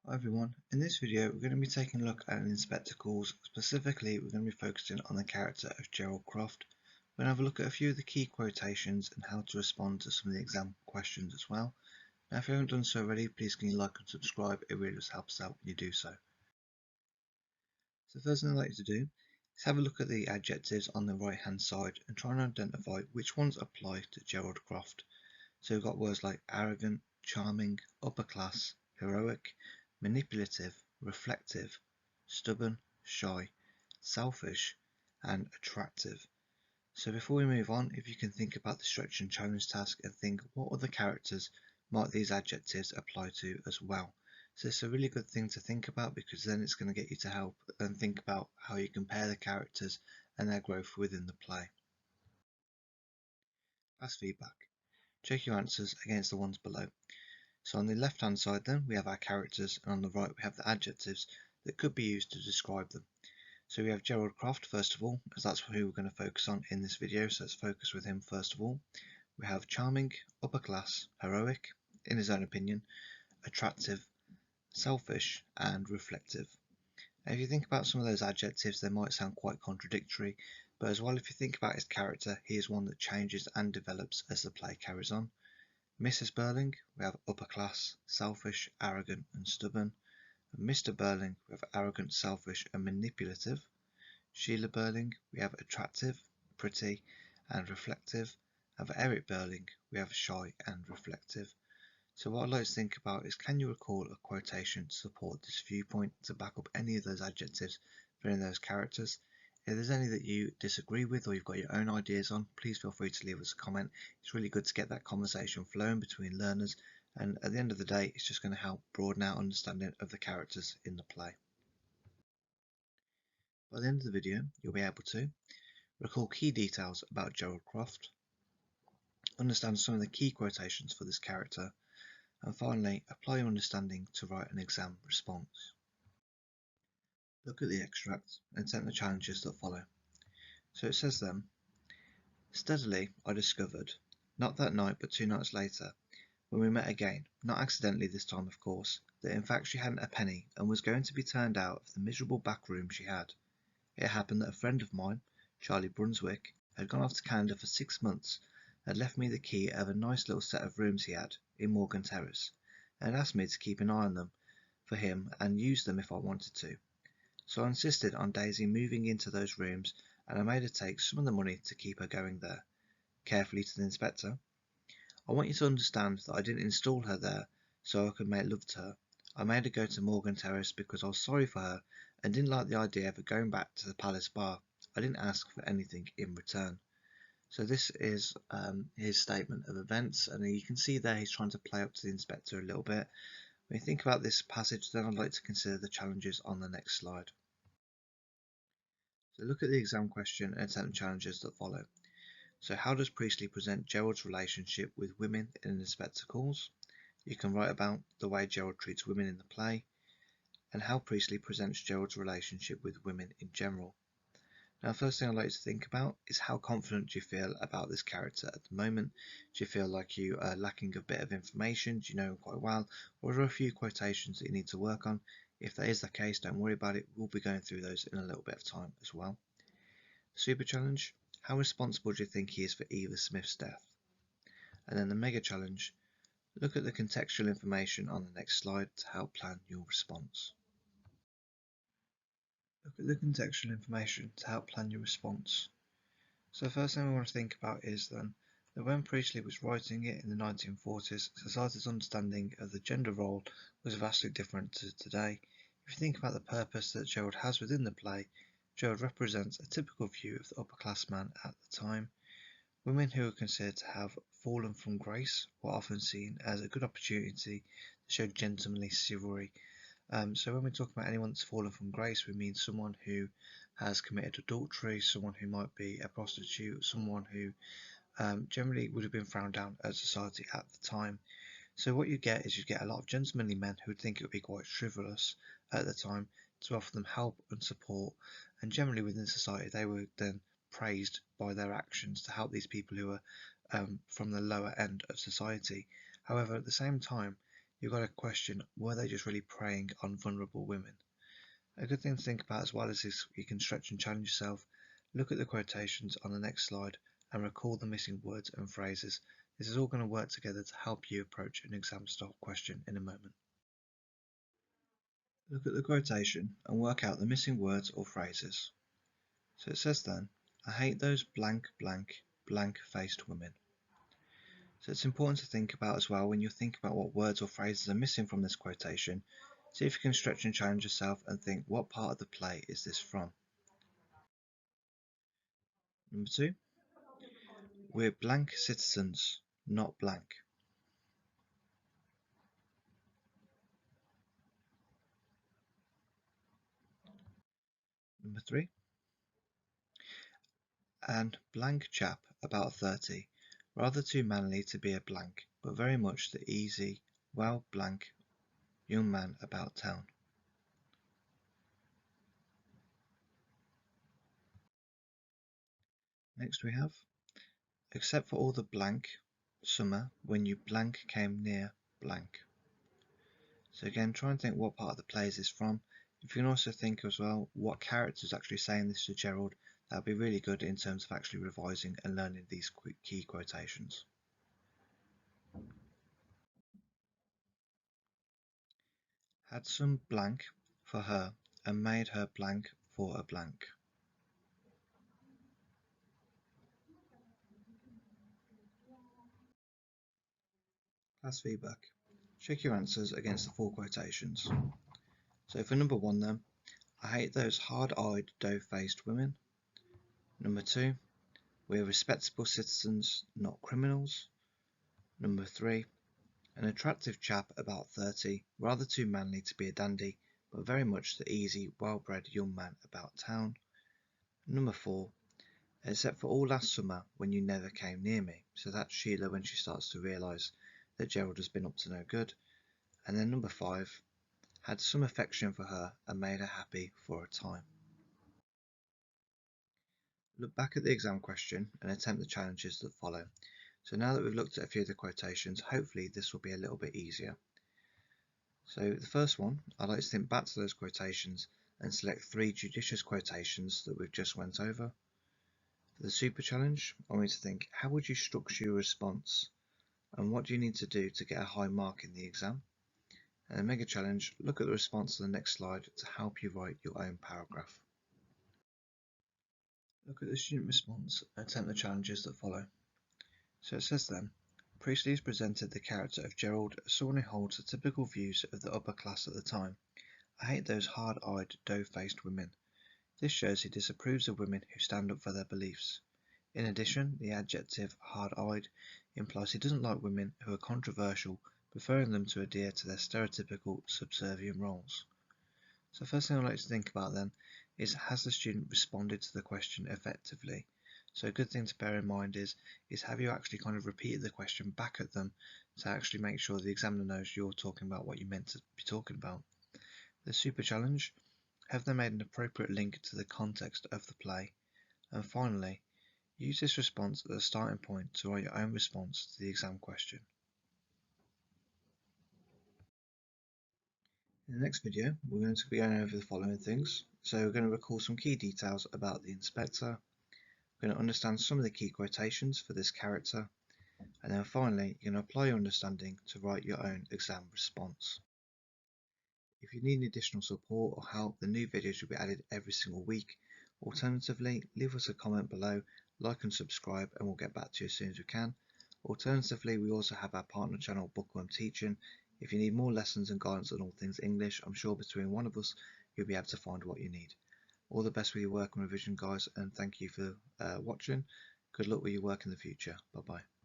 Hi everyone, in this video we're going to be taking a look at an Inspector Calls. Specifically we're going to be focusing on the character of Gerald Croft. We're going to have a look at a few of the key quotations and how to respond to some of the exam questions as well. Now if you haven't done so already, please can you like and subscribe, it really does help us out when you do so. So the first thing I'd like you to do is have a look at the adjectives on the right hand side and try and identify which ones apply to Gerald Croft. So we've got words like arrogant, charming, upper class, heroic, manipulative, reflective, stubborn, shy, selfish, and attractive. So before we move on, if you can think about the stretch and challenge task and think what other characters might these adjectives apply to as well. So it's a really good thing to think about because then it's going to get you to help and think about how you compare the characters and their growth within the play. As feedback, check your answers against the ones below. So on the left hand side then we have our characters and on the right we have the adjectives that could be used to describe them. So we have Gerald Croft first of all, as that's who we're going to focus on in this video, so let's focus with him first of all. We have charming, upper class, heroic, in his own opinion, attractive, selfish and reflective. Now if you think about some of those adjectives they might sound quite contradictory, but as well if you think about his character, he is one that changes and develops as the play carries on. Mrs. Burling, we have upper class, selfish, arrogant and stubborn. And Mr. Burling, we have arrogant, selfish and manipulative. Sheila Burling, we have attractive, pretty and reflective. And for Eric Burling, we have shy and reflective. So what I'd like to think about is, can you recall a quotation to support this viewpoint to back up any of those adjectives for any of those characters? If there's any that you disagree with or you've got your own ideas on, please feel free to leave us a comment. It's really good to get that conversation flowing between learners, and at the end of the day it's just going to help broaden our understanding of the characters in the play. By the end of the video you'll be able to recall key details about Gerald Croft, understand some of the key quotations for this character, and finally apply your understanding to write an exam response. Look at the extract and attempt the challenges that follow. So it says then, steadily I discovered, not that night but 2 nights later, when we met again, not accidentally this time of course, that in fact she hadn't a penny and was going to be turned out of the miserable back room she had. It happened that a friend of mine, Charlie Brunswick, had gone off to Canada for 6 months, had left me the key of a nice little set of rooms he had in Morgan Terrace, and asked me to keep an eye on them for him and use them if I wanted to. So I insisted on Daisy moving into those rooms, and I made her take some of the money to keep her going there. Carefully to the inspector, I want you to understand that I didn't install her there so I could make love to her. I made her go to Morgan Terrace because I was sorry for her and didn't like the idea of her going back to the Palace Bar. I didn't ask for anything in return. So this is his statement of events, and you can see there he's trying to play up to the inspector a little bit. When you think about this passage, then I'd like to consider the challenges on the next slide. So look at the exam question and attempt the challenges that follow. So how does Priestley present Gerald's relationship with women in Inspector Calls? You can write about the way Gerald treats women in the play, and how Priestley presents Gerald's relationship with women in general. Now, first thing I'd like you to think about is, how confident do you feel about this character at the moment? Do you feel like you are lacking a bit of information? Do you know him quite well? Or are there a few quotations that you need to work on? If that is the case, don't worry about it. We'll be going through those in a little bit of time as well. Super challenge: how responsible do you think he is for Eva Smith's death? And then the mega challenge: look at the contextual information on the next slide to help plan your response. Look at the contextual information to help plan your response. So the first thing we want to think about is then that when Priestley was writing it in the 1940s, society's understanding of the gender role was vastly different to today. If you think about the purpose that Gerald has within the play, Gerald represents a typical view of the upper class man at the time. Women who are considered to have fallen from grace were often seen as a good opportunity to show gentlemanly chivalry. So when we talk about anyone that's fallen from grace, we mean someone who has committed adultery, someone who might be a prostitute, someone who generally would have been frowned down at society at the time. So what you get is you get a lot of gentlemanly men who would think it would be quite frivolous at the time to offer them help and support, and generally within society they were then praised by their actions to help these people who are from the lower end of society. However, at the same time, you've got to question, were they just really preying on vulnerable women? A good thing to think about as well is you can stretch and challenge yourself. Look at the quotations on the next slide and recall the missing words and phrases. This is all going to work together to help you approach an exam style question in a moment. Look at the quotation and work out the missing words or phrases. So it says then, I hate those blank blank blank faced women. So it's important to think about as well when you think about what words or phrases are missing from this quotation. See if you can stretch and challenge yourself and think, what part of the play is this from? Number 2, we're blank citizens, not blank. Number 3, and blank chap about 30, rather too manly to be a blank, but very much the easy, well blank young man about town. Next we have, except for all the blank summer when you blank came near blank. So again, try and think what part of the play is this from. If you can also think as well what character is actually saying this to Gerald, that would be really good in terms of actually revising and learning these key quotations. Had some blank for her and made her blank for a blank. Class feedback. Check your answers against the 4 quotations. So for number 1 then, I hate those hard-eyed, doe-faced women. Number 2, we're respectable citizens, not criminals. Number 3, an attractive chap about 30, rather too manly to be a dandy, but very much the easy, well-bred young man about town. Number 4, except for all last summer when you never came near me. So that's Sheila when she starts to realise that Gerald has been up to no good. And then number 5, had some affection for her and made her happy for a time. Look back at the exam question and attempt the challenges that follow. So now that we've looked at a few of the quotations, hopefully this will be a little bit easier. So the first one, I'd like to think back to those quotations and select 3 judicious quotations that we've just went over. For the super challenge, I want you to think, how would you structure your response and what do you need to do to get a high mark in the exam? And the mega challenge, look at the response on the next slide to help you write your own paragraph. Look at the student response and attempt the challenges that follow. So it says then, Priestley has presented the character of Gerald as someone who holds the typical views of the upper class at the time. I hate those hard-eyed, doe-faced women. This shows he disapproves of women who stand up for their beliefs. In addition, the adjective hard-eyed implies he doesn't like women who are controversial, preferring them to adhere to their stereotypical subservient roles. So first thing I'd like to think about then is, has the student responded to the question effectively? So a good thing to bear in mind is have you actually kind of repeated the question back at them to actually make sure the examiner knows you're talking about what you meant to be talking about. The super challenge, have they made an appropriate link to the context of the play? And finally, use this response as a starting point to write your own response to the exam question. In the next video, we're going to be going over the following things. So we're going to recall some key details about the inspector, we're going to understand some of the key quotations for this character, and then finally you're going to apply your understanding to write your own exam response. If you need additional support or help, the new videos will be added every single week. Alternatively, leave us a comment below, like and subscribe, and we'll get back to you as soon as we can. Alternatively, we also have our partner channel Bookworm Teaching. If you need more lessons and guidance on all things English, I'm sure between one of us you'll be able to find what you need. All the best with your work and revision, guys, and thank you for watching. Good luck with your work in the future. Bye bye.